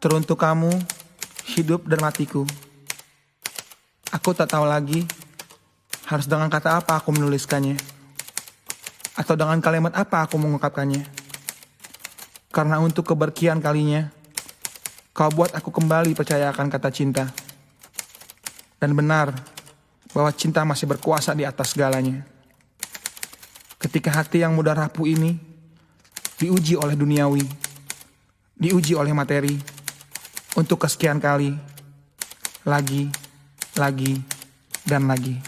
Teruntuk kamu, hidup dan matiku. Aku tak tahu lagi harus dengan kata apa aku menuliskannya, atau dengan kalimat apa aku mengungkapkannya. Karena untuk keberkian kalinya, kau buat aku kembali percaya akan kata cinta. Dan benar bahwa cinta masih berkuasa di atas segalanya. Ketika hati yang mudah rapuh ini diuji oleh duniawi, diuji oleh materi, untuk kesekian kali, lagi, dan lagi.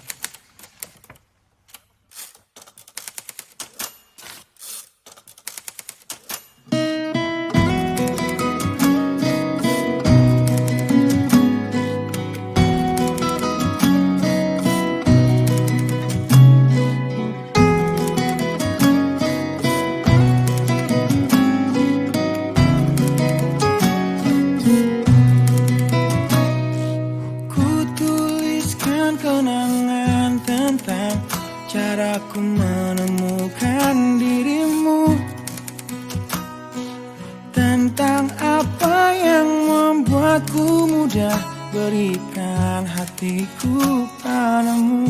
Kenangan tentang caraku menemukan dirimu, tentang apa yang membuatku mudah berikan hatiku padamu.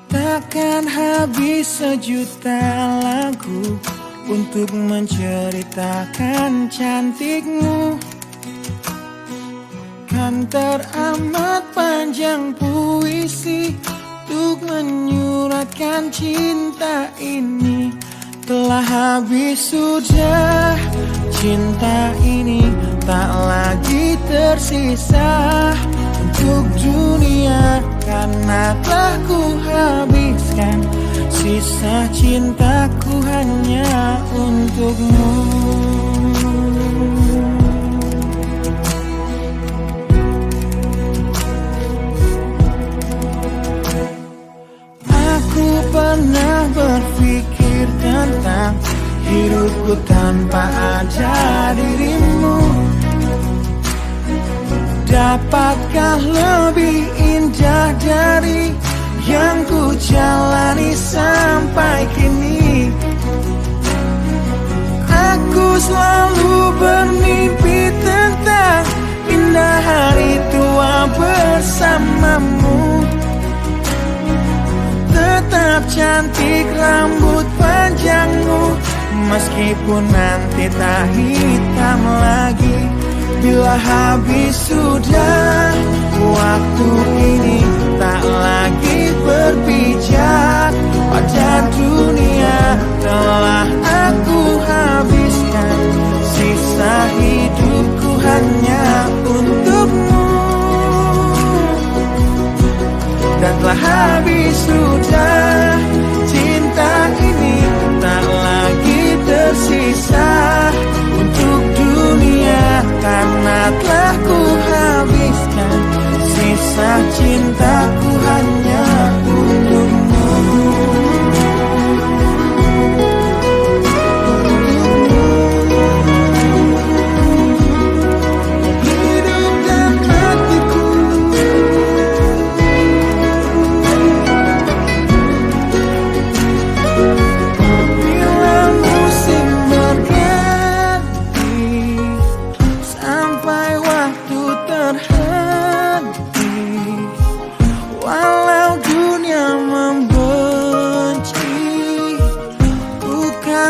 Takkan habis sejuta lagu untuk menceritakan cantikmu. Kan teramat panjang puisi untuk menyuratkan cinta ini. Telah habis sudah cinta ini, tak lagi tersisa untuk dunia, karena telah ku habiskan sisa cintaku hanya untukmu. Pernah berpikir tentang hidupku tanpa ada dirimu. Dapatkah lebih indah dari yang ku jalani sampai kini? Aku selalu bermimpi tentang indah hari tua bersamamu. Tetap cantik rambut panjangmu, meskipun nanti tak hitam lagi. Bila habis sudah waktu ini, tak lagi berpijak pada dunia. Telah aku habiskan sisa hidupku hanya untukmu. Dan telah habis sudah cinta ini, tak lagi tersisa untuk dunia, karena telah ku habiskan sisa cintaku hanya untukmu.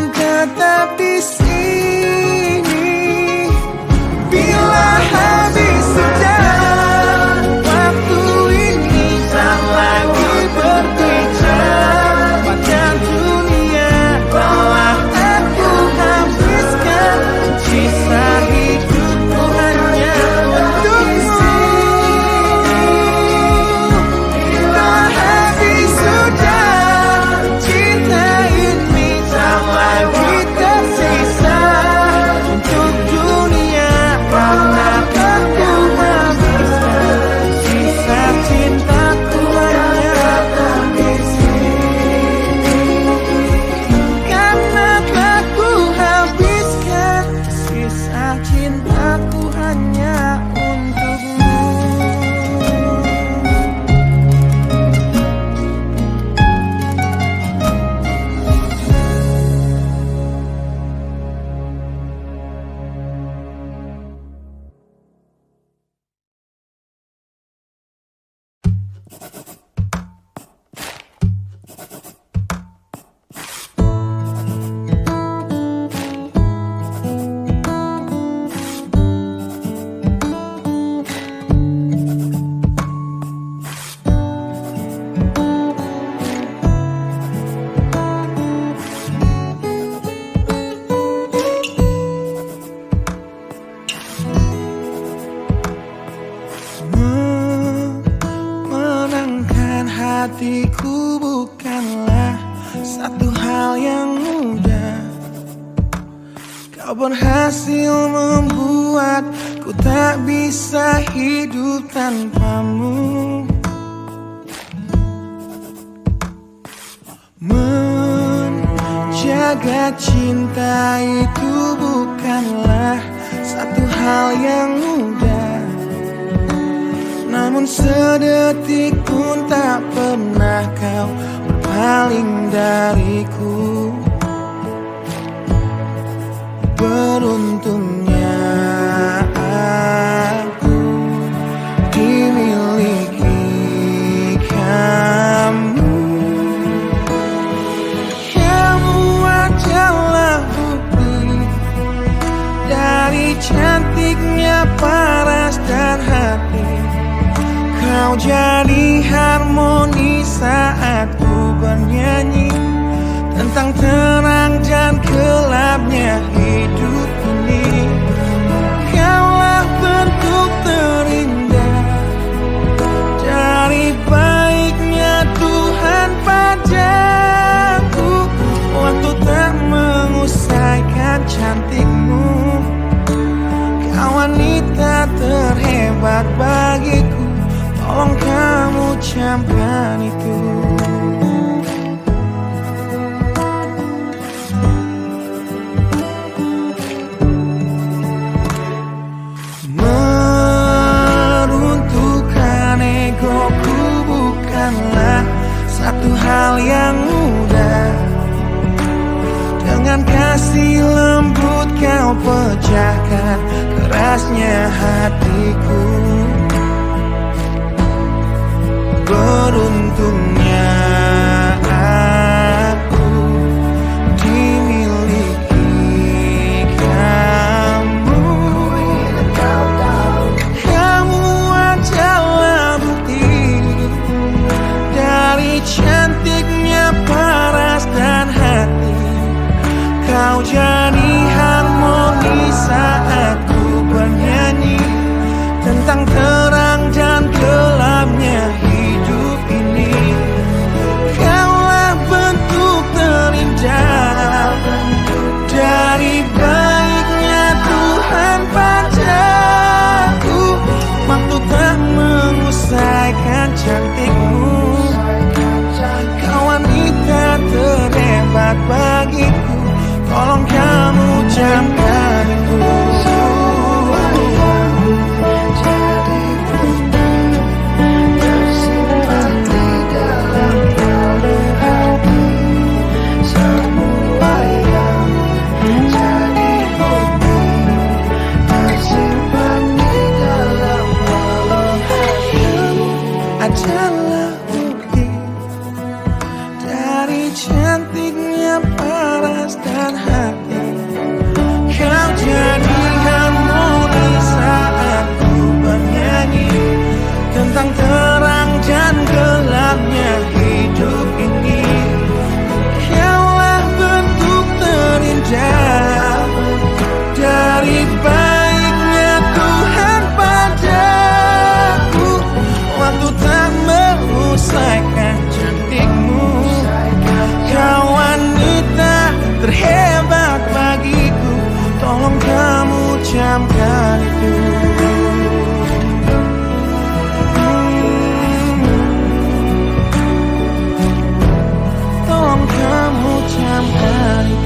Tetap di sini. Bila habis sudah waktu ini, tak lagi berpijak pada dunia. Telah aku habiskan sisa hidupku hanya untukmu. Bila habis sudah cinta ini, tak lagi tersisa hatiku bukanlah satu hal yang mudah. Kau berhasil membuatku tak bisa hidup tanpamu. Menjaga cinta itu bukanlah satu hal yang mudah. Namun sedetik pun tak pernah kau berpaling dariku. Beruntungnya aku dimiliki kamu. Kamu adalah bukti dari cantiknya paras dan hati. Kau jadi harmoni saat ku bernyanyi tentang terang dan gelapnya hidup ini. Kaulah bentuk terindah dari baiknya Tuhan padaku. Waktu tak mengusaikan cantikmu. Kau wanita terhebat bagiku. Tolong kamu camkan itu. Meruntuhkan egoku bukanlah satu hal yang mudah. Dengan kasih lembut kau pecahkan kerasnya hatiku. Beruntungnya aku dimiliki kamu. Kamu adalah bukti dari cantiknya paras dan hati. Kau jadi harmoni saat ku bernyanyi tentang terang dan gelapnya hidup ini. Kaulah bentuk terindah dari baiknya Tuhan padaku. Waktu tak mengusaikan cantikmu. Kau wanita terhebat bagiku. Tolong kamu camkan itu. Adalah bukti dari cantiknya paras dan hati. Kau jadi harmoni saat ku bernyanyi tentang terang dan gelapnya hidup ini. Kaulah bentuk terindah dari baiknya Tuhan padaku. Waktu tak mengusaikan cantikmu. Kau wanita terhebat bagiku. Tolong kamu camkan itu. Tolong kamu camkan itu.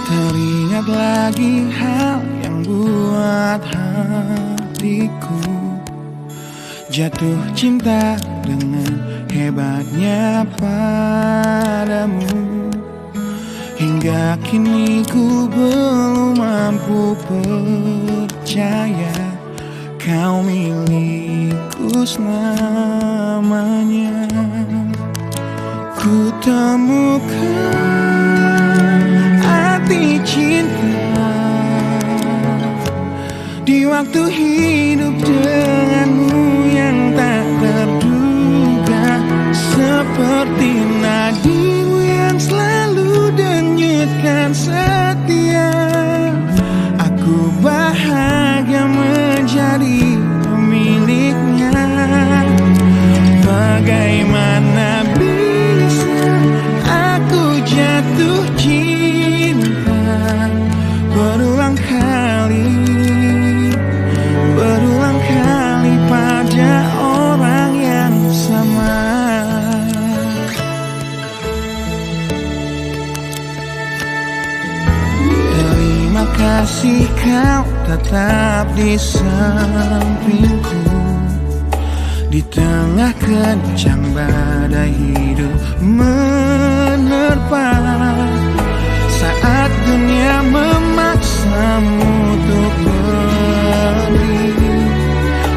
Teringat lagi hal yang buat hatiku jatuh cinta dengan hebatnya padamu. Hingga kini ku belum mampu percaya kau milikku selamanya. Ku temukan arti cinta di waktu hidup denganmu yang tak terduga, seperti nadimu yang selalu denyutkan setia. Aku bahagia menjadi pemiliknya. Bagaimana bisa aku jatuh cinta berulang kali pada orang yang sama. Terima kasih kau tetap di sampingku di tengah kencang badai hidup menerpa. Saat dunia memaksamu untuk pergi,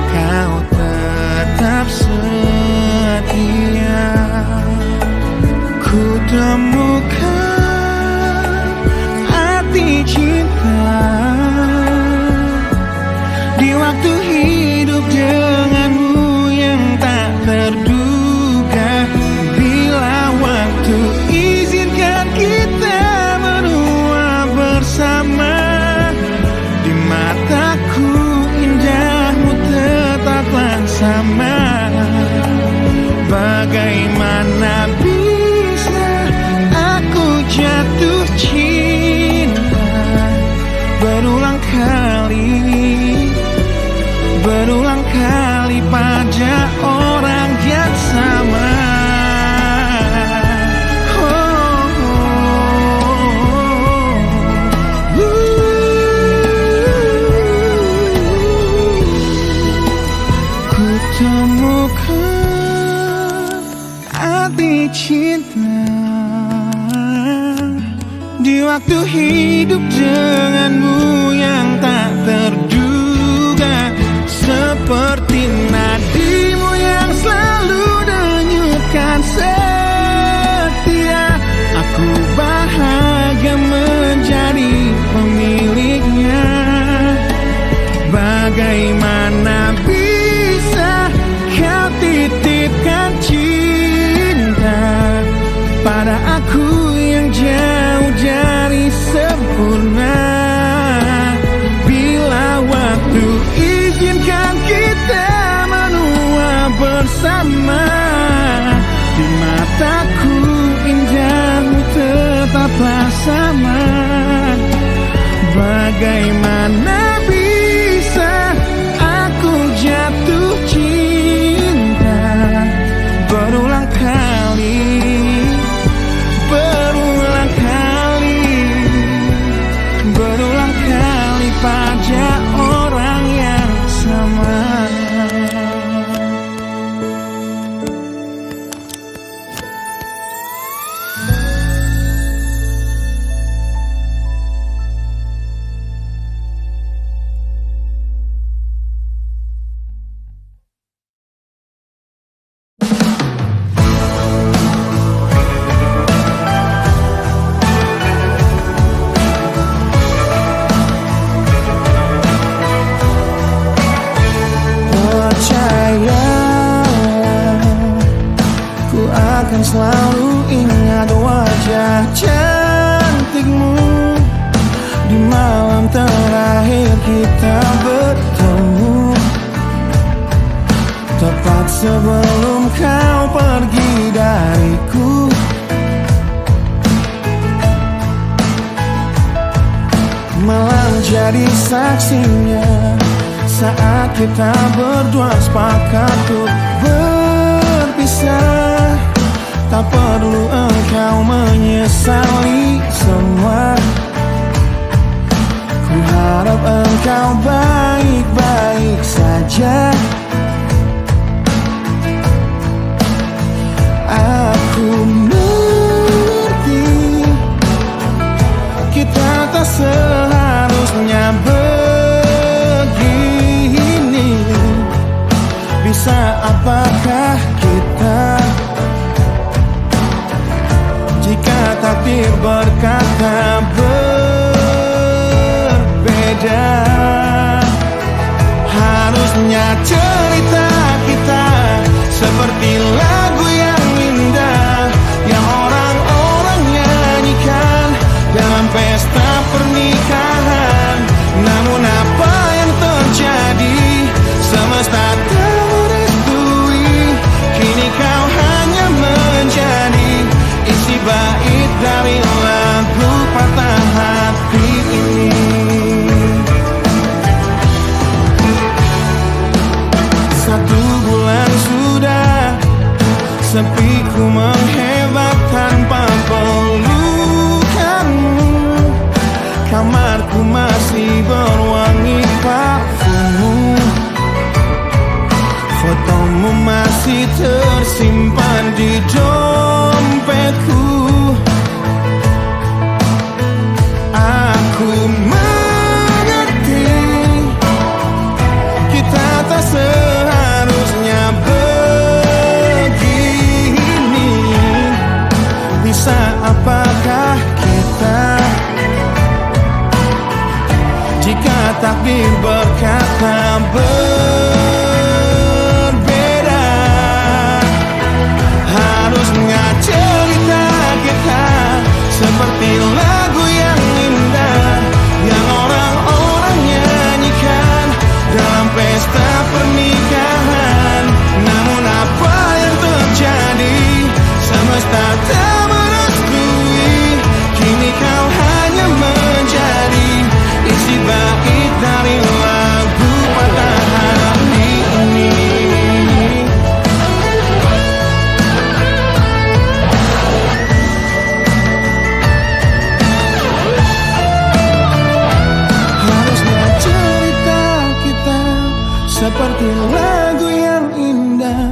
kau tetap setia. Ku temukan arti cinta di waktu hidup denganmu yang tak terduga. Bila waktu izinkan kita berdua bersama, di mataku indahmu tetaplah sama. Bagaimana bisa aku jatuh cinta berulang kali pada orang yang sama. Ku temukan arti cinta di waktu hidup denganmu yang tak terduga, seperti nadimu yang selalu denyutkan setia. Aku bahagia menjadi pemiliknya. Bagaimana bisa kau titipkan cinta pada aku yang jauh dari sempurna? Bila waktu izinkan kita menua bersama, di mataku indahmu tetaplah sama. Bagaimana bisa aku jatuh cinta berulang kali pada orang yang sama. Selalu ingat wajah cantikmu di malam terakhir kita bertemu, tepat sebelum kau pergi dariku. Malam jadi saksinya saat kita berdua sepakat untuk berpisah. Tak perlu engkau menyesali semua. Ku harap engkau baik-baik saja. Aku mengerti kita tak seharusnya begini. Bisa apakah kita Harusnya cerita kita seperti lagu yang indah, yang orang-orang nyanyikan dalam pesta pernikahan. Namun apa yang terjadi? Semesta tak merestui. Kini kau hanya menjadi isi bait dari lagu patah hati ini. Satu bulan sudah sepi ku menghebat tanpa pelukanmu. Kamarku masih berwangi parfummu. Fotomu masih tersimpan di dompetku. Aku mengerti kita tak seharusnya begini. Bisa apakah kita jika takdir berkata berbeda? Harusnya cerita kita seperti lagu yang indah, yang orang-orang nyanyikan dalam pesta pernikahan. Namun apa yang terjadi? Semesta tak merestui. Kini kau hanya menjadi isi bait dari lagu patah hati ini. Harusnya cerita kita seperti lagu yang indah,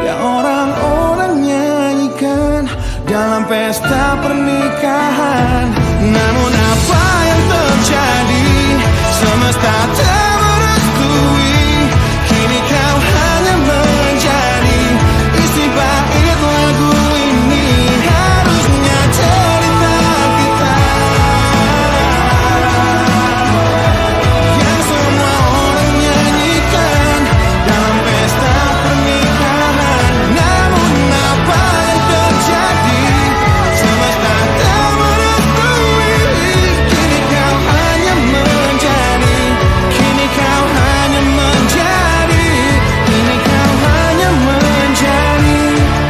yang orang-orang nyanyikan dalam pesta pernikahan. Namun apa yang terjadi? Semesta tak merestui. Kini kau hanya menjadi isi bait lagu ini. Harusnya cerita kita yang semua orang nyanyikan dalam pesta pernikahan. Namun apa yang terjadi? Semesta tak merestui. Kini kau hanya menjadi, kini kau hanya menjadi, kini kau hanya menjadi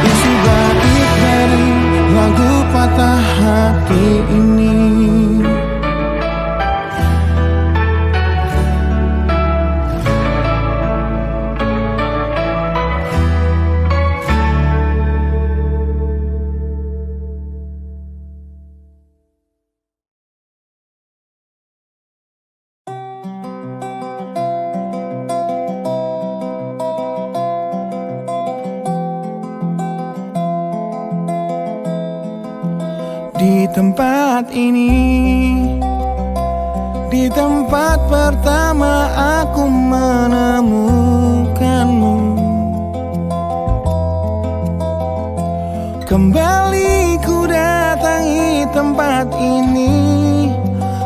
isi bait dari lagu patah hati ini. Di tempat ini, di tempat pertama aku menemukanmu. Kembali ku datangi tempat ini,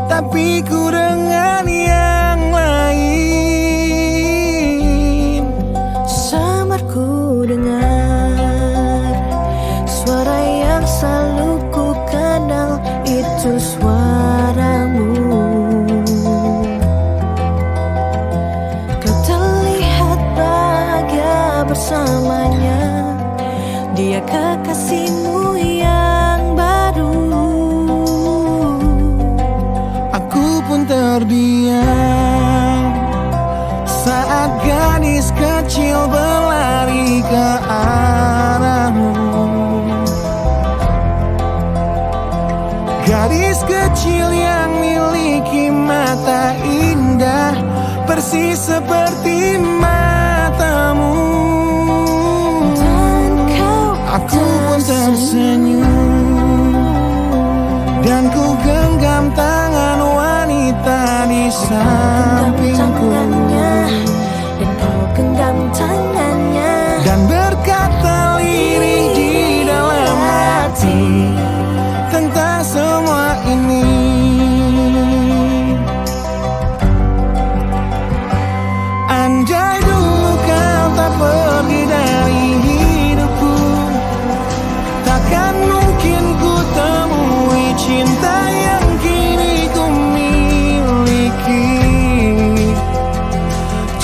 tapi ku dengan yang lain. Samar ku dengar suara yang selalu ku kenal, itu suaramu. Kau terlihat bahagia bersamanya, dia kekasihmu yang baru. Aku pun terdiam saat gadis kecil berlari ke arahmu. Gadis kecil yang miliki mata indah, persis seperti matamu. Dan kau Aku pun tersenyum, dan ku genggam tangan wanita di sampingku. Dan kau genggam tangannya, Dan berkata lirih di dalam hati tentang semua ini. Andai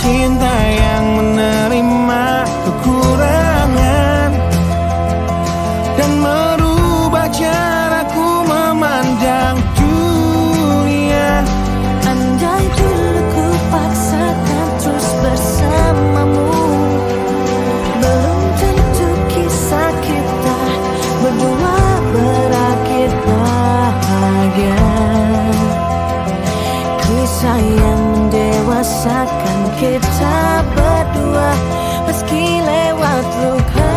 cinta yang menerima kekurangan dan merubah caraku memandang dunia. Andai dulu ku paksakan terus bersamamu, belum tentu kisah kita berdua berakhir bahagia. Kisah yang mendewasakan kita berdua meski lewat luka.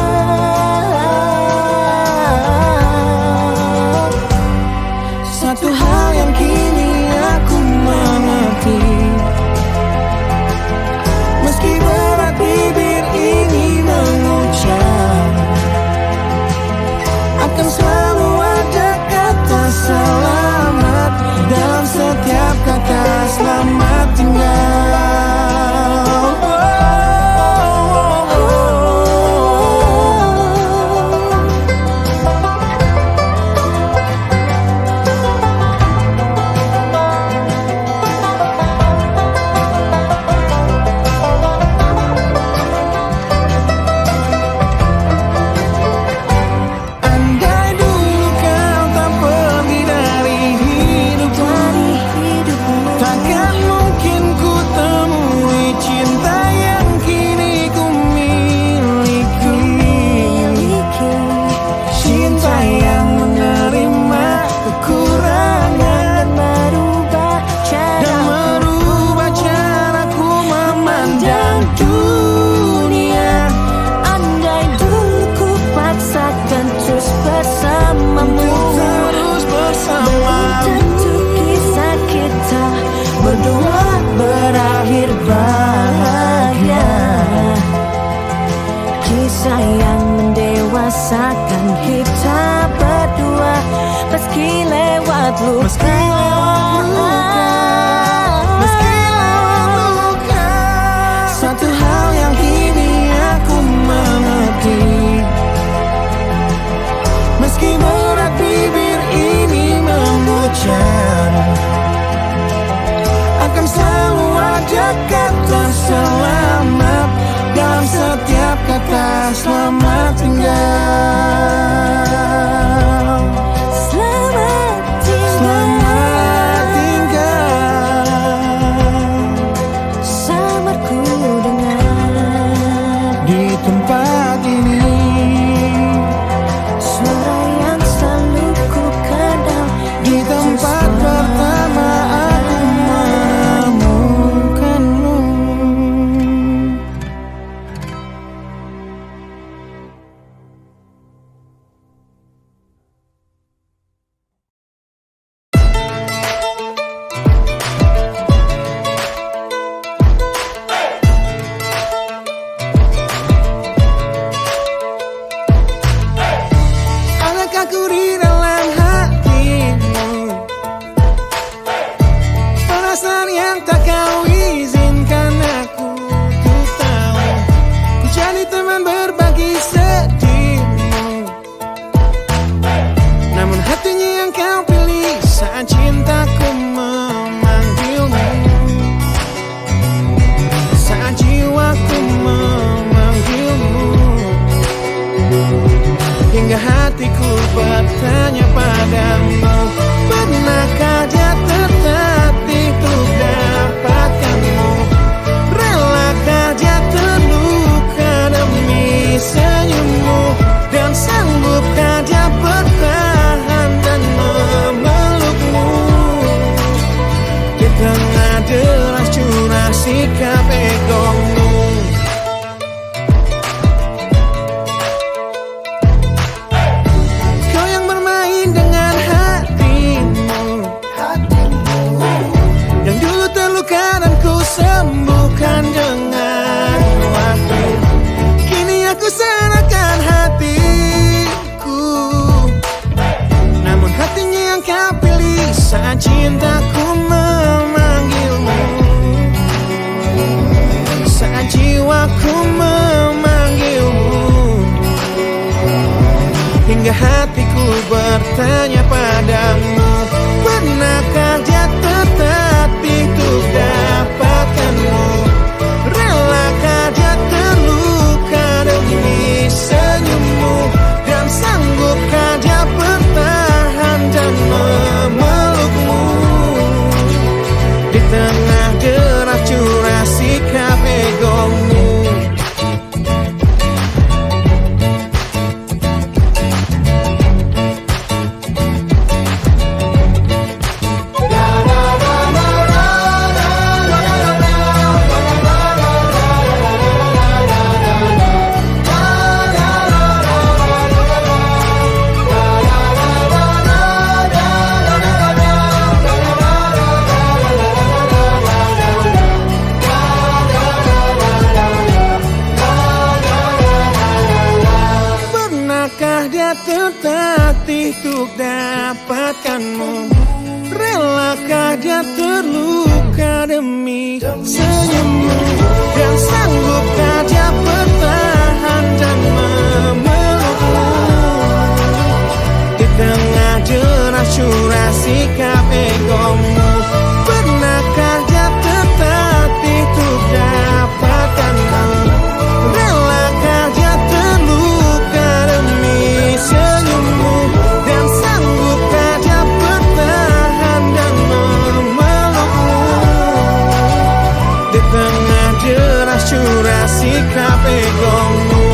Satu hal yang kini aku mengerti, meski berat bibir ini mengucap, akan selalu ada kata selamat dalam setiap kata selamat tinggal. Berdua berakhir bahagia. Kisah yang mendewasakan kita berdua meski lewat luka. Satu hal yang kini aku mengerti, meski berat bibir ini mengucap, akan selalu ada kata selamat dalam setiap kata selamat tinggal. Selamat tinggal, Selamat tinggal. samarku dengar Di tempat ini suara yang selalu ku kenal. di tempat pertama aku menemukanmu. untuk dapatkanmu? Relakah dia terluka demi senyummu? Dan sanggupkah dia bertahan dan memelukmu? Di tengah deras curah sikap egomu, pernahkah dia tetap untuk dapatkanmu? Relakah dia terluka demi senyummu? Dan sanggupkah dia bertahan dan memelukmu? Di tengah deras curah sikap egomu.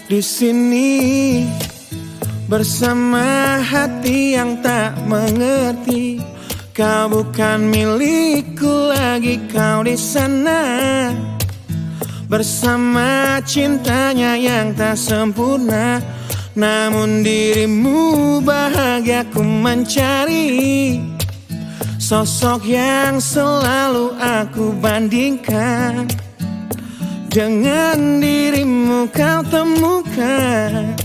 Di sini bersama hati yang tak mengerti, kau bukan milikku lagi, kau di sana bersama cintanya yang tak sempurna. Namun dirimu bahagia ku mencari, sosok yang selalu aku bandingkan. Dengan dirimu kau temukan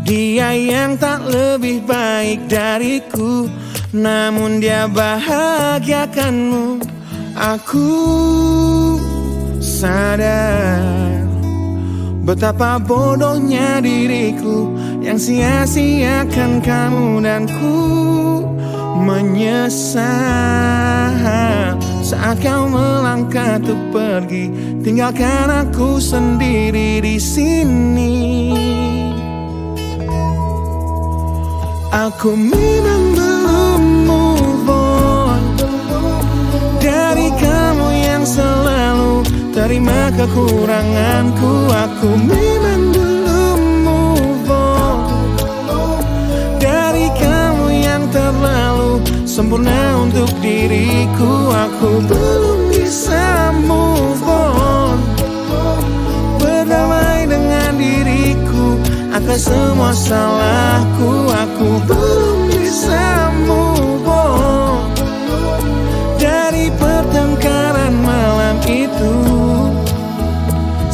dia yang tak lebih baik dariku, namun dia bahagiakanmu. Aku sadar betapa bodohnya diriku yang sia-siakan kamu, dan ku menyesal saat kau melangkah untuk pergi, tinggalkan aku sendiri di sini. Aku memang belum move on dari kamu yang selalu terima kekuranganku. Aku memang belum move on dari kamu yang terlalu sempurna untuk diriku. Aku belum bisa move on, berdamai dengan diriku atas semua salahku. Aku belum bisa move on dari pertengkaran malam itu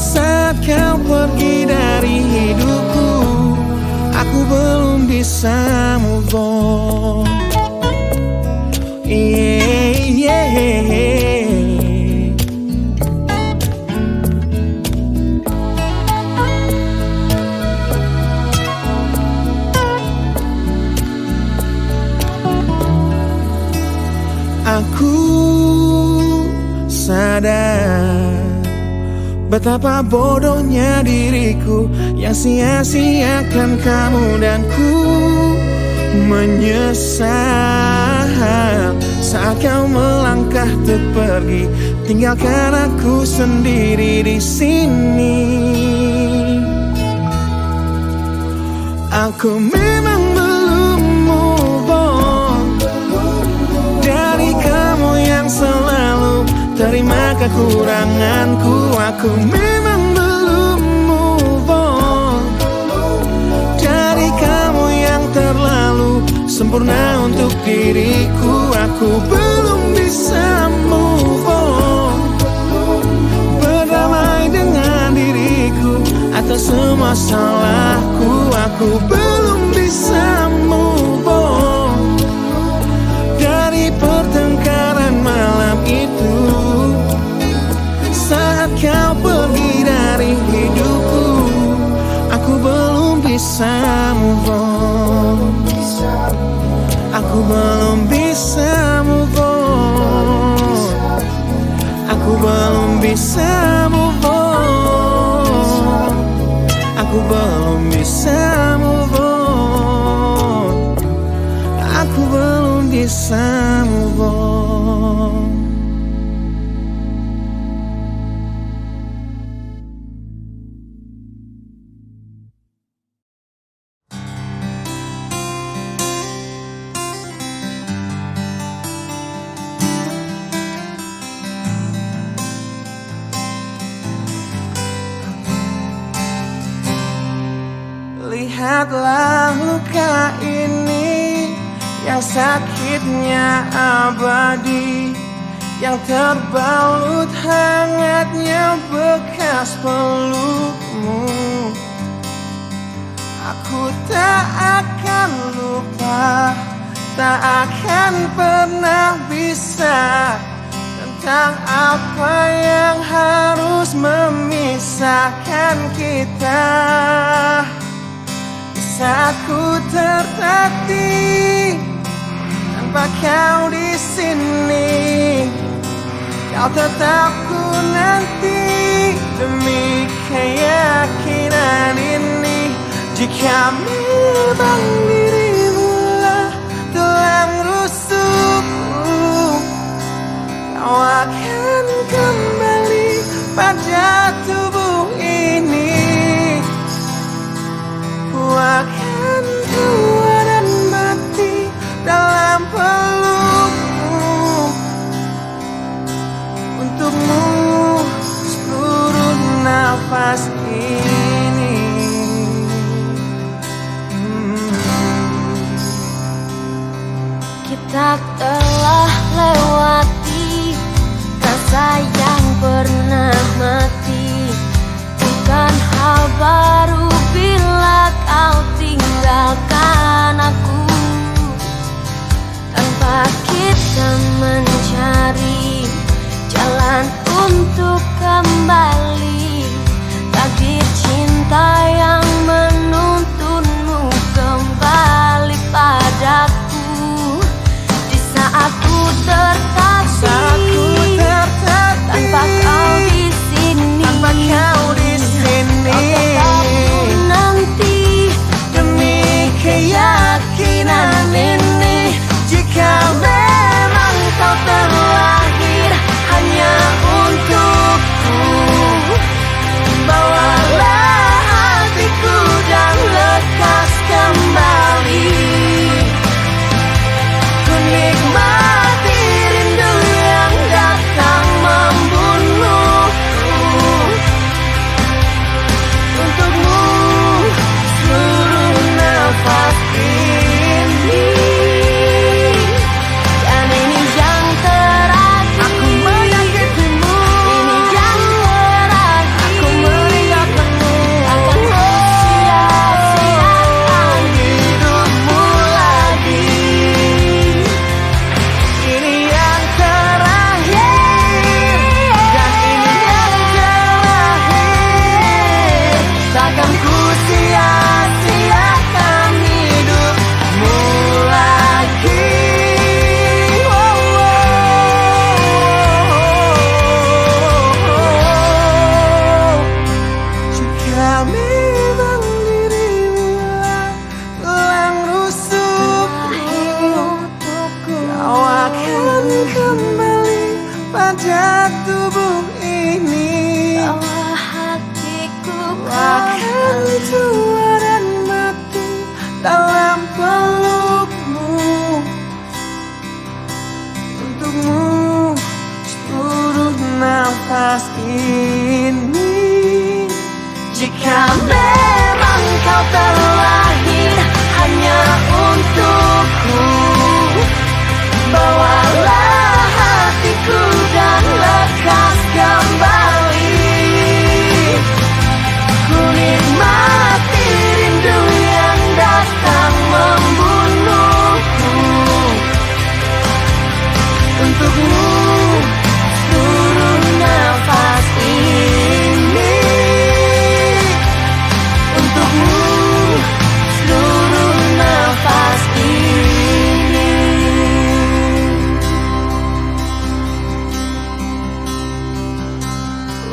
saat kau pergi dari hidupku. Aku belum bisa move on. Aku sadar betapa bodohnya diriku yang sia-siakan kamu, dan ku menyesal saat kau melangkah untuk pergi, tinggalkan aku sendiri di sini. Aku memang belum move on dari kamu yang selalu terima kekuranganku. Aku memang belum move on dari kamu yang terlalu sempurna untuk diriku. Aku belum bisa move on, berdamai dengan diriku atas semua salahku. Aku belum bisa move on dari pertengkaran malam itu saat kau pergi dari hidupku. Aku belum bisa move on. Aku belum bisa move on. Aku belum bisa move on. Aku belum bisa move on. Aku belum bisa move on. Ingatlah luka ini yang sakitnya abadi, yang terbalut hangatnya bekas pelukmu. Aku tak akan lupa, tak akan pernah bisa tentang apa yang harus memisahkan kita. Di saat ku tertatih tanpa kau di sini, kau tetap ku nanti demi keyakinan ini. Jika memang dirimu lah tulang rusukku, kau akan kembali pada tubuh ini. Ku akan tua dan mati dalam pelukmu. Untukmu seluruh nafas ini. Kita telah lewati rasa yang pernah mati. Bukan hal baru bila kau tinggalkan aku, tanpa kita mencari jalan untuk kembali. Takdir cinta yang menuntunmu kembali padaku. Di saat ku tertatih tanpa kau di sini, kau tetap ku nanti demi keyakinan ini. Jika memang kau terlahir hanya untukku, bawalah hatiku dan lekas kembali. Ku nikmati rindu yang datang membunuhku. Untukmu seluruh nafas ini, dan ini yang terakhir. Aku menyakitimu, ini yang terakhir. Aku meninggalkanmu, akan sia-siakan hidupmu lagi. Ini yang terakhir, dan ini yang terakhir. Takkan ku sia-siakan hidupmu lagi. Jika memang dirimu lah tulang rusukku, kau akan kembali pada tubuh ini. Bawa hatiku Akan tua dan mati dalam pelukmu. Untukmu seluruh nafas ini. Jika memang kau terlahir hanya untukku, bawalah hatiku dan lekas kembali. Ku nikmati rindu yang datang membunuhku. Untukmu seluruh nafas ini. Untukmu seluruh nafas ini.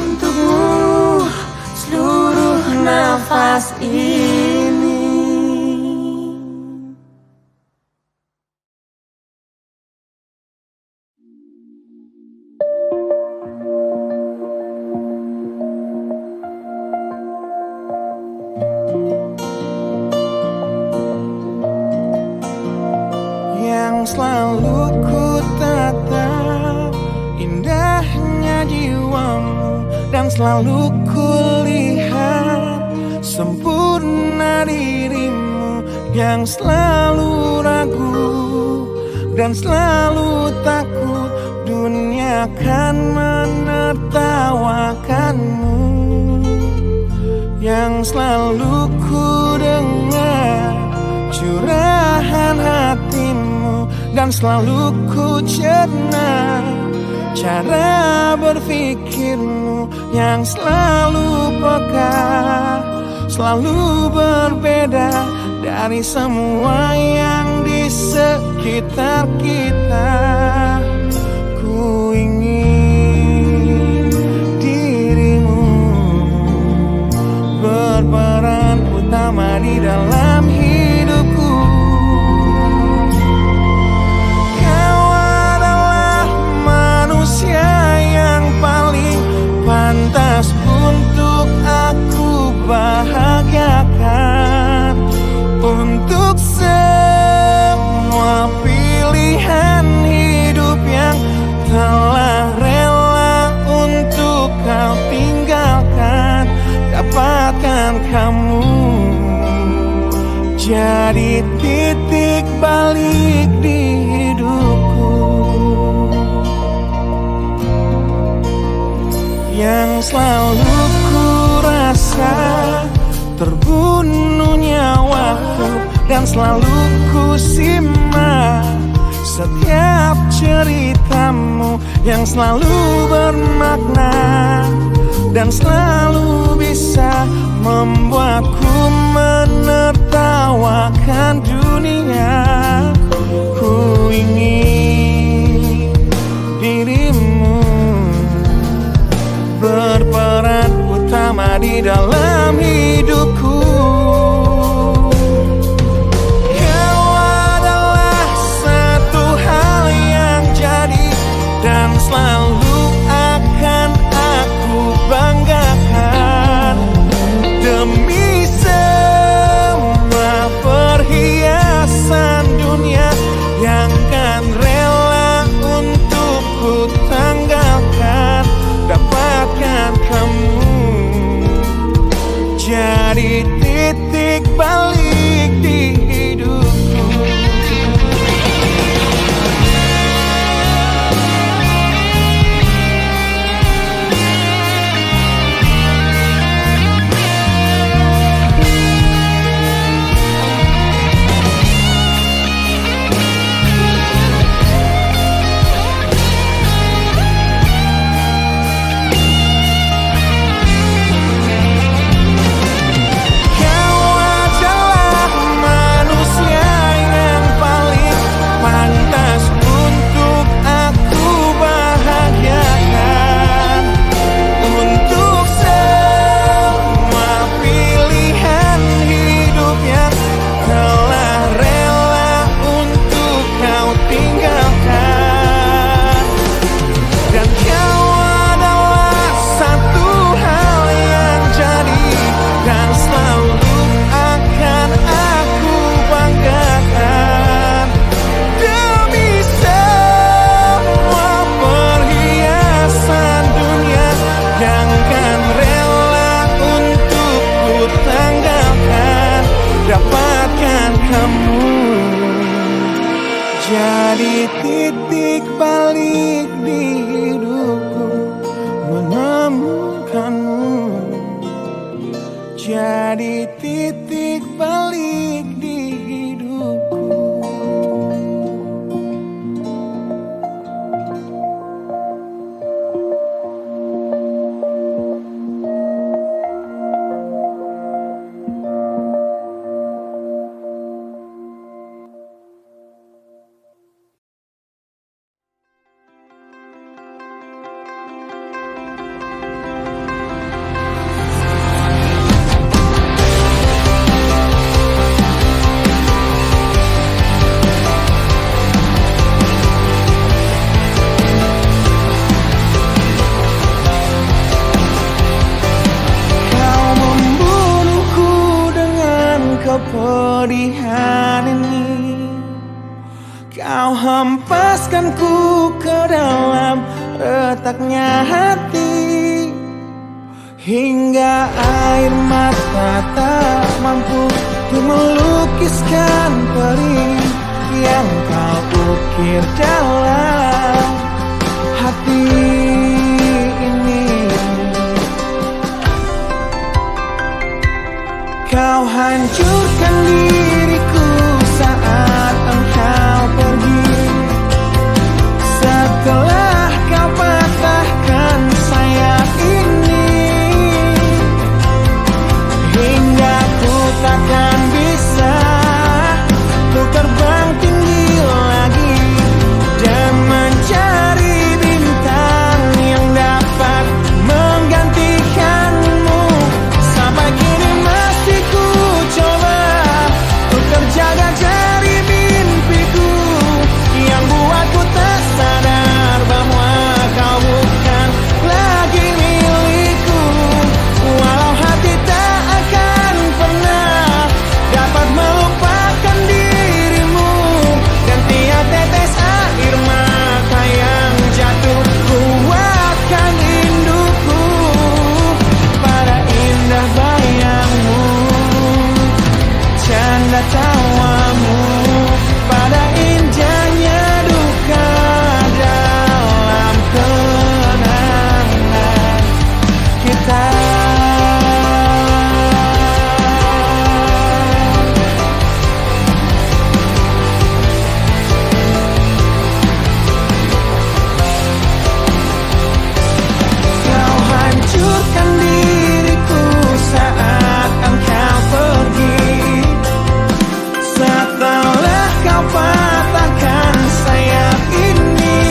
Untukmu seluruh nafas ini. Yang selalu ku tatap indahnya jiwamu, dan selalu ku lihat sempurna dirimu yang selalu ragu dan selalu takut dunia akan menertawakanmu, yang selalu ku dengar curahan hatimu dan selalu ku cerna cara berpikirmu yang selalu peka, selalu berbeda dari semua yang di sekitar kita. Ku ingin dirimu berperan utama di dalam hidupku. Kau adalah manusia yang paling pantas untuk aku bahagiakan, untuk semua pilihan hidup yang telah rela untuk kau tinggalkan. Dapatkan kamu jadi titik balik di hidupku, yang selalu ku rasa terbunuhnya waktu dan selalu ku simak setiap ceritamu yang selalu bermakna dan selalu bisa membuatku menertawakan dunia. Ku ingin dirimu berperan utama di dalam hidupku. Kau adalah satu hal yang jadi dan selalu akan aku banggakan. Demi semua perhiasan dunia yang kan rela untuk ku tanggalkan, dapatkan kamu jadi titik balik di hidupku. Dapatkan kamu jadi titik balik di hidupku, menemukanmu jadi titik balik di hidupku. Kepedihan ini kau hempaskanku ke dalam retaknya hati, hingga air mata tak mampu untuk melukiskan perih yang kau ukir dalam hati ini. Kau hancurkan diriku saat engkau pergi, setelah kau patahkan sayap ini, hingga ku takkan bisa untuk terbang tinggi lagi dan mencari bintang yang dapat menggantikanmu. Sampai kini masih ku coba untuk terjaga dari mimpiku yang buatku tak sadar bahwa kau bukan lagi milikku. Walau hati tak akan pernah dapat melupakan dirimu, dan tiap tetes air mata yang jatuh kuatkan rinduku pada indah bayangmu, canda tawamu, pada indahnya duka dalam kenangan kita. Kau hancurkan diriku saat engkau pergi, setelah kau patahkan sayap ini,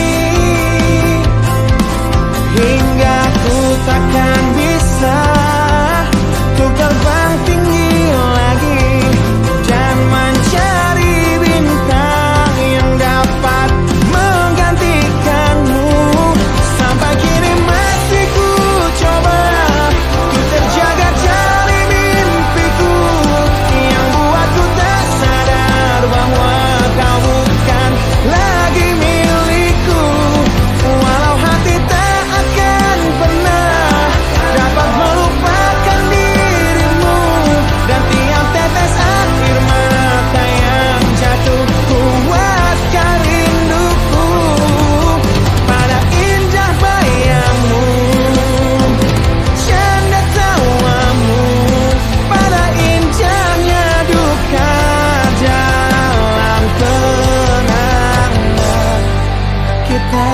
hingga ku takkan bisa untuk terbang tinggi lagi dan mencari bintang yang dapat menggantikanmu. Sampai kini masih ku coba untuk terjaga dari mimpiku yang buatku tak sadar bahwa kau bukan lagi milikku. Walau hati tak akan pernah dapat melupakan dirimu, dan tiap tetes air mata yang jatuh kuatkan rinduku pada indah bayangmu, canda tawamu, pada indahnya duka dalam kenangan kita.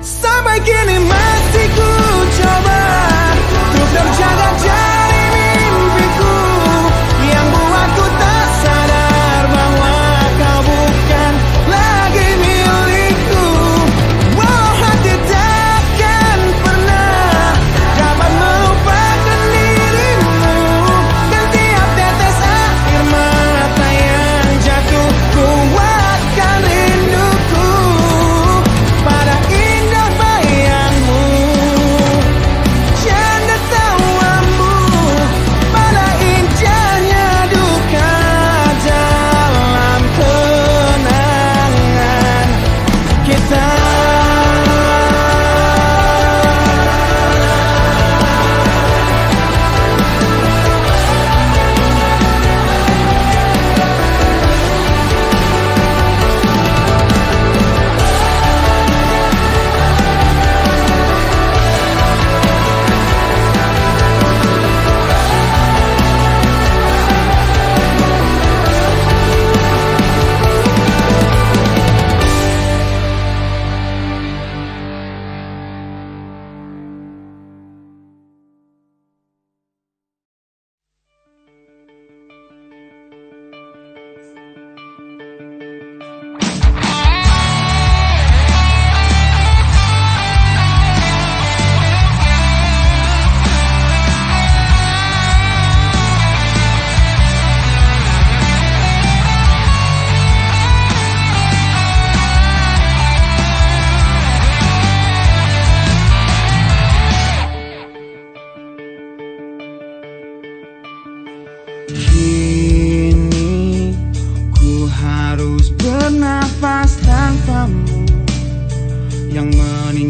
Sampai kini masih ku coba untuk terjaga dari mimpiku yang buatku tak sadar bahwa kau bukan lagi milikku. Walau hati takkan pernah dapat melupakan dirimu, dan tiap tetes air mata yang jatuh kuatkan rinduku pada indah bayangmu,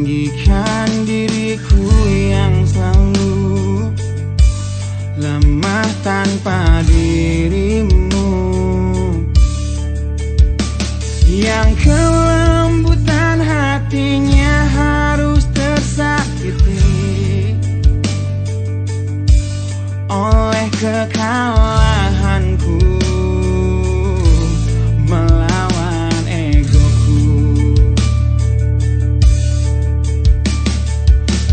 meninggikan diriku yang selalu lemah tanpa dirimu, yang kelembutan hatinya harus tersakiti oleh kekalahanku melawan egoku.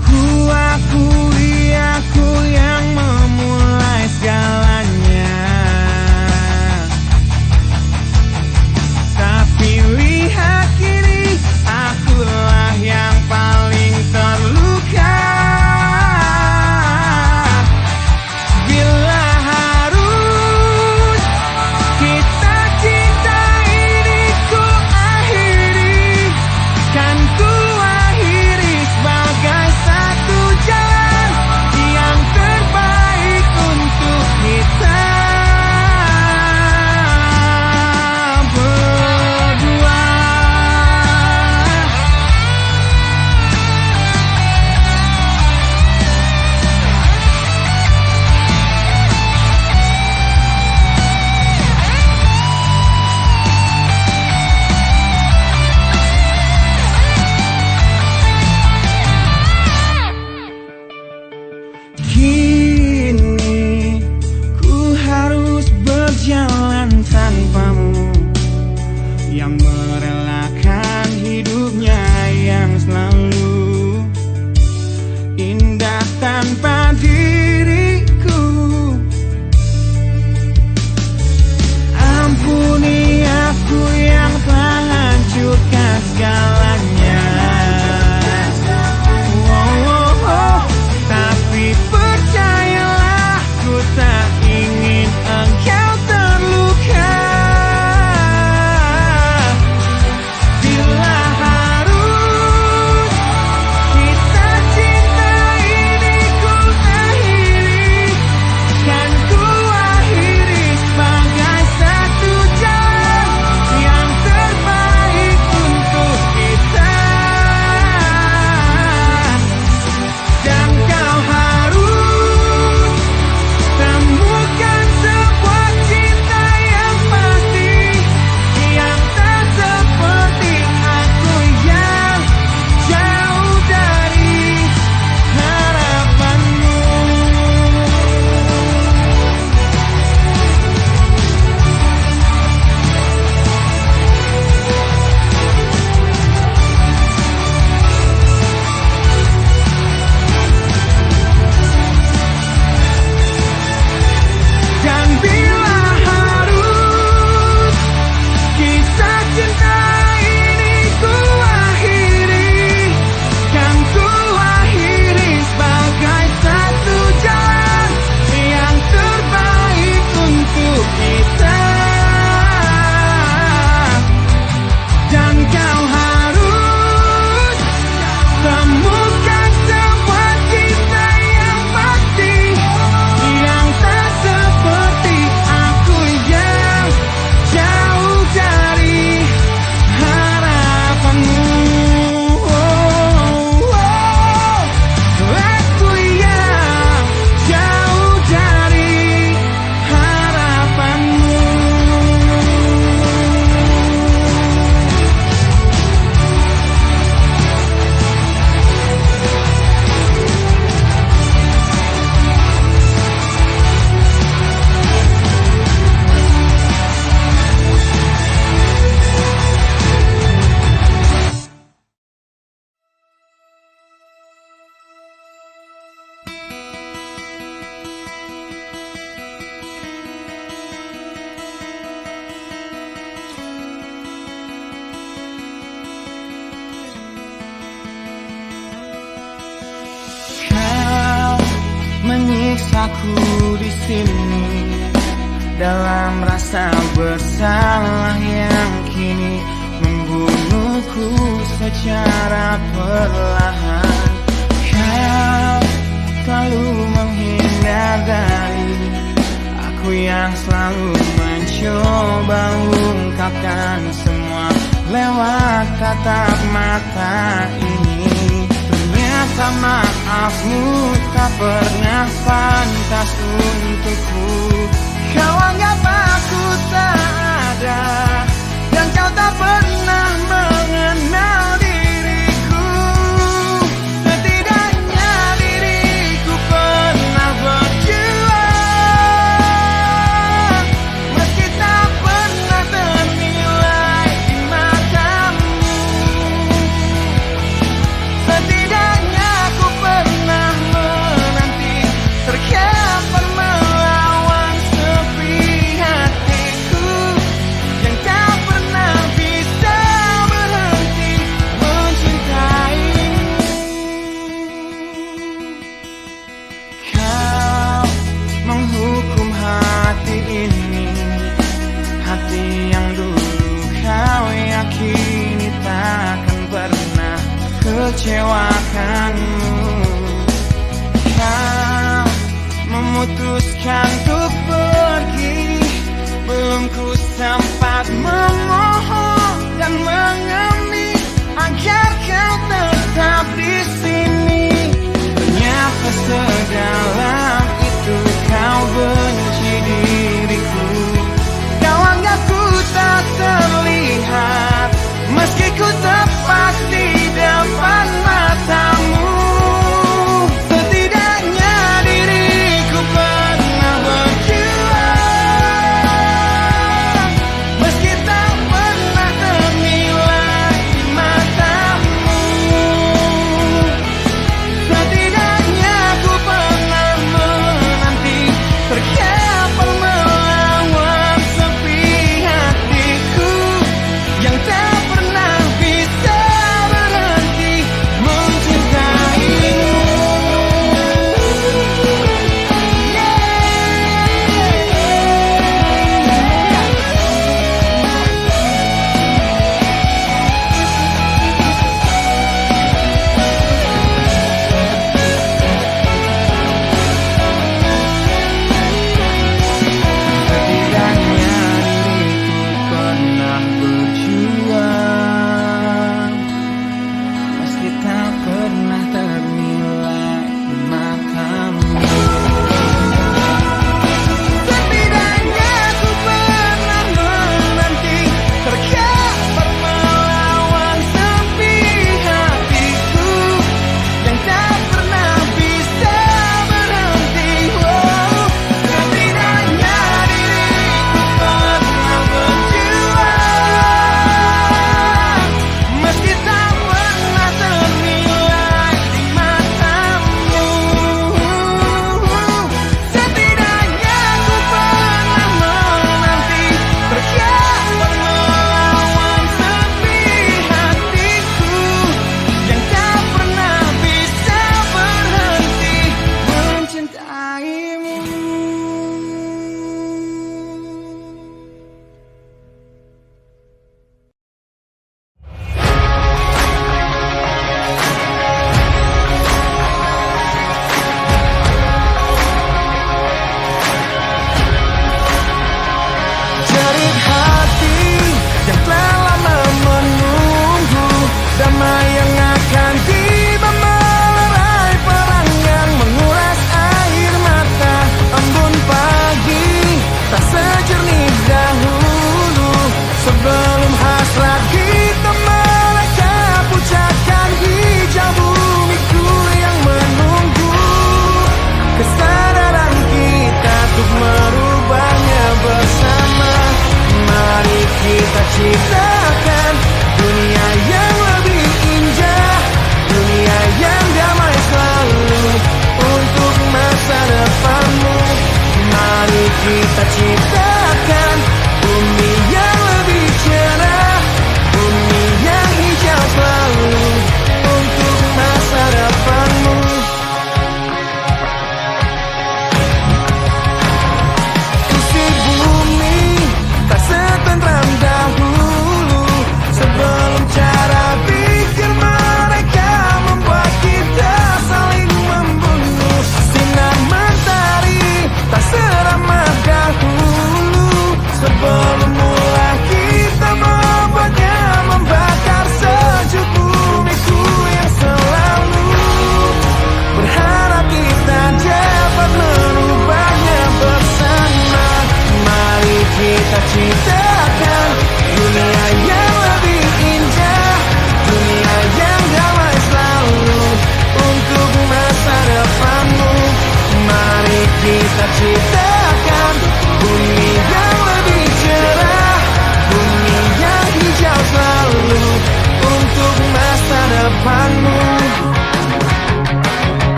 Ku akui aku yang memulai segalanya, tapi lihat kini akulah yang paling terluka. Bila harus kita cinta ini ku akhiri, kan ku akhiri sebagai satu jalan yang terbaik untuk kita berdua. Kini ku harus berjalan tanpamu, yang merelakan hidupnya yang selalu indah tanpa diriku. Ampuni aku yang telah hancurkan segalanya. Tapi percayalah, ku tak ingin engkau terluka. Bila harus kita cinta ini ku akhiri, kan ku akhiri sebagai satu jalan yang terbaik untuk kita. Dan kau harus temukan sebuah cinta yang pasti, yang tak seperti aku yang jauh dari harapanmu. Dan bila harus kisah cinta ini ku akhiri, kan ku akhiri sebagai satu jalan yang terbaik untuk kita. Dan kau harus temukan sebuah cinta yang pasti, yang tak seperti aku yang jauh dari harapanmu. Aku yang jauh dari harapanmu. Kau menyiksaku di sini dalam rasa bersalah yang kini membunuhku secara perlahan. Kau selalu menghindar dari aku yang selalu mencoba ungkapkan semua lewat tatap mata ini. sikapmu tak pernah pantas untukku. Kau anggap aku tak ada, dan kau tak pernah mengenal diriku. Setidaknya diriku pernah berjuang, meski tak pernah ternilai di matamu. Setidaknya aku pernah menanti, terkapar melawan sepi hatiku yang tak pernah bisa berhenti mencintaimu. Kau menghukum hati ini, hati yang dulu kau yakini takkan pernah kecewakanmu. Kau memutuskan untuk pergi, belum ku sempat memohon dan mengemis agar kau tetap di sini. Ternyata sedalam itu kau benci diriku. Kau anggap ku tak terlihat, meski ku tepat di depan matamu. Setidaknya diriku pernah berjuang, meski tak pernah ternilai di matamu.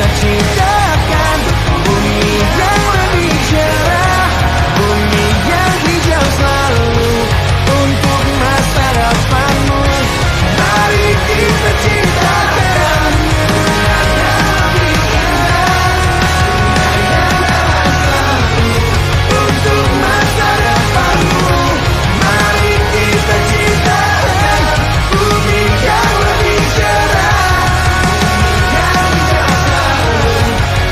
kita ciptakan bumi yang lebih cerah, bumi yang hijau selalu untuk masa depanmu. Mari kita ciptakan dunia yang lebih indah untuk masa depanmu. Mari kita ciptakan bumi yang lebih cerah, yang hijau selalu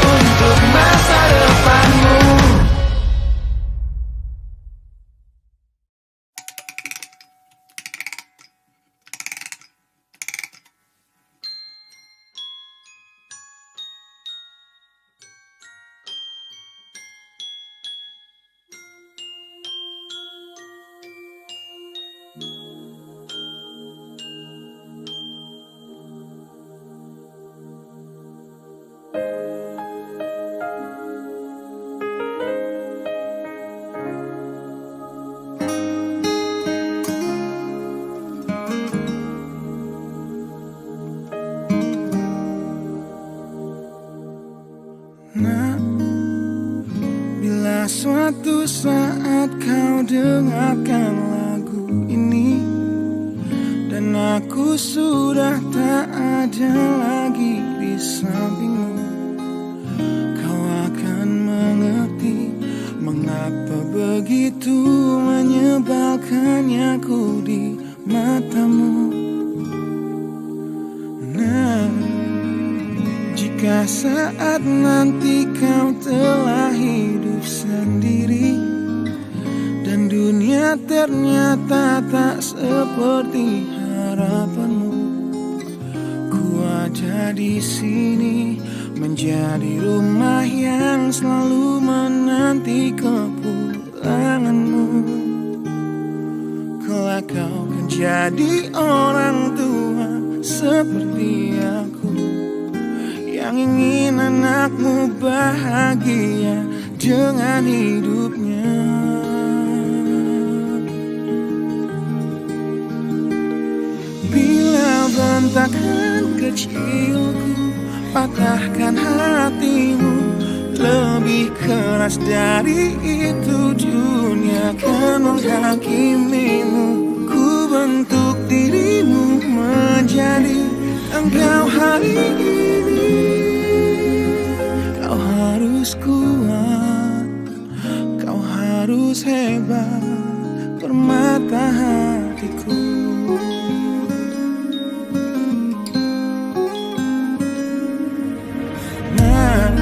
untuk masa depanmu. Nah, bila suatu saat kau dengarkan lagu ini dan aku sudah tak ada lagi di sampingmu, kau akan mengerti mengapa begitu menyebalkannya aku di matamu. Nah, jika saat nanti kau telah hidup sendiri dan dunia ternyata tak seperti harapanmu, ku ada di sini menjadi rumah yang selalu menanti kepulanganmu. Kelak kau kan jadi orang tua seperti aku, yang ingin anakmu bahagia dengan hidupnya. Bila bentakan kecilku patahkan hatimu, lebih keras dari itu dunia akan menghakimimu. Ku bentuk dirimu menjadi engkau hari ini. Kau harus kuat, kau harus hebat, permata hatiku. Nah,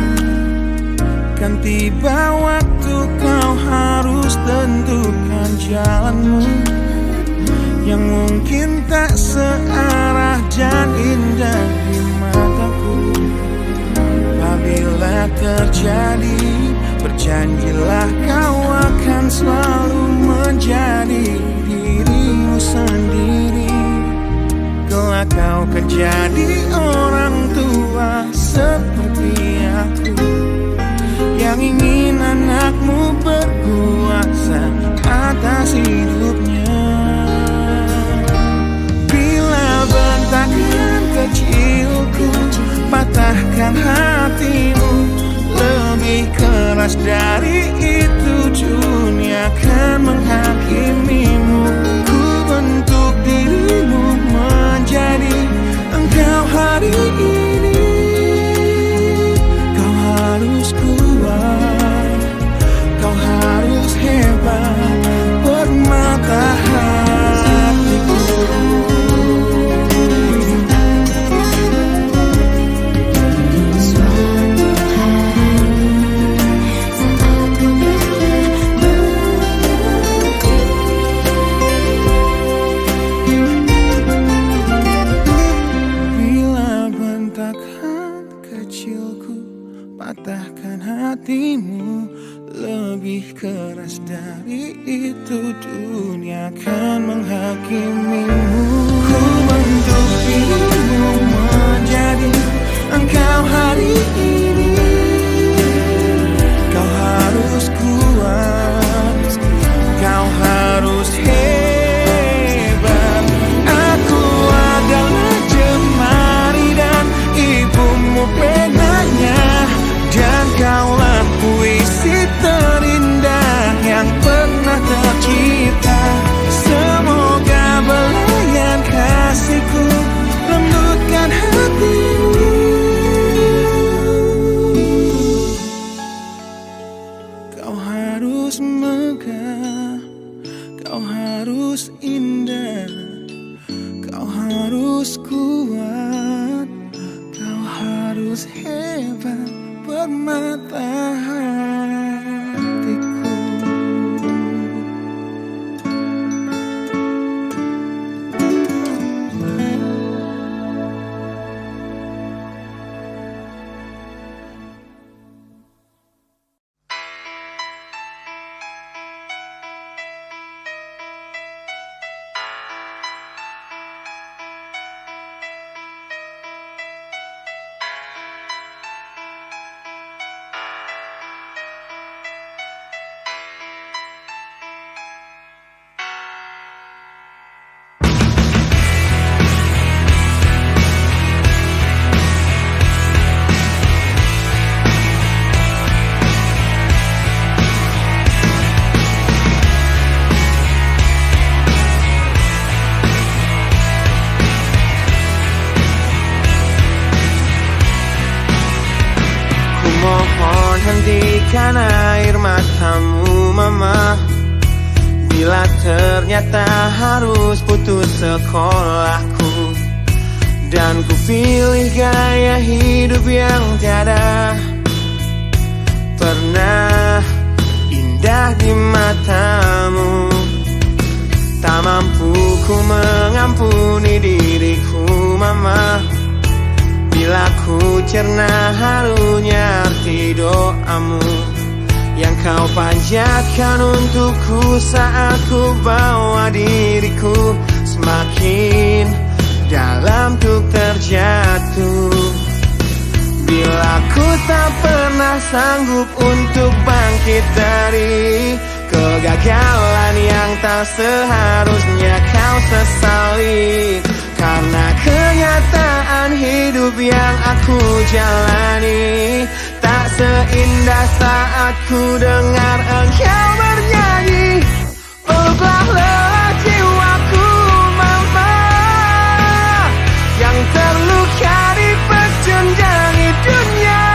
kan tiba waktu kau harus tentukan jalanmu yang mungkin tak searah dan indah di mataku. Apabila terjadi, berjanjilah kau akan selalu menjadi dirimu sendiri. Kelak kau akan jadi orang tua seperti aku, yang ingin anakmu berkuasa atas hidupnya. Bentakan kecilku patahkan hatimu, lebih keras dari itu dunia akan menghakimimu. Ku bentuk dirimu menjadi engkau hari ini. Kau harus kuat, kau harus hebat, permata hatiku. Suatu hari harus kuat, kau harus hebat, permata hatiku. Mohon hentikan air matamu mama, bila ternyata harus putus sekolahku, dan ku pilih gaya hidup yang tiada pernah indah di matamu. Tak mampu ku mengampuni diriku mama, bila ku cerna harunya arti doamu yang kau panjatkan untukku saat ku bawa diriku semakin dalam untuk terjatuh. Bila ku tak pernah sanggup untuk bangkit dari kegagalan yang tak seharusnya kau sesali, karena kenyataan hidup yang aku jalani tak seindah saat ku dengar engkau bernyanyi. Peluklah jiwaku mama, yang terluka di pecunjangi dunia.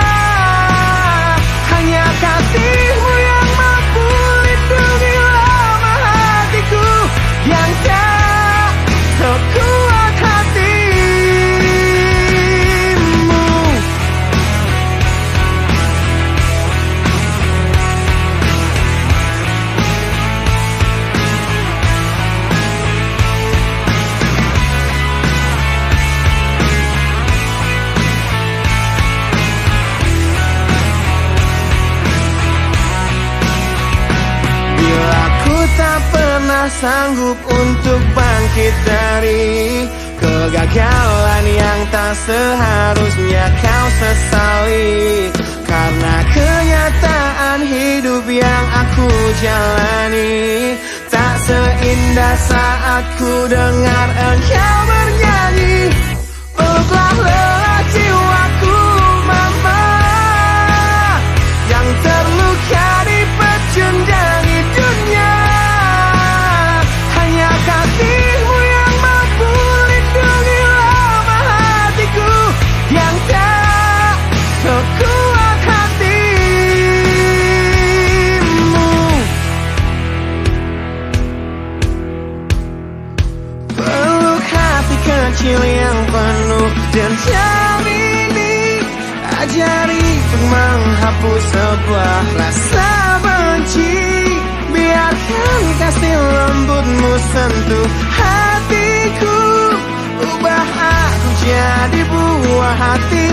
Hanya kasihmu yang mampu lindungi lama hatiku yang tak sekuat hatimu. Bila ku tak pernah sanggup untuk bangkit dari kegagalan yang tak seharusnya kau sesali, karena kenyataan hidup yang aku jalani tak seindah saat ku dengar engkau bernyanyi. Peluklah jiwaku mama, yang terluka di pecunjangi dunia. Hanya kasihmu yang mampu lindungi lama hatiku yang tak sekuat hatimu. Peluk hati kecil yang penuh dendam ini, ajari untuk menghapus sebuah rasa benci. Biarkan kasih lembutmu sentuh hatiku, ubah aku jadi buah hati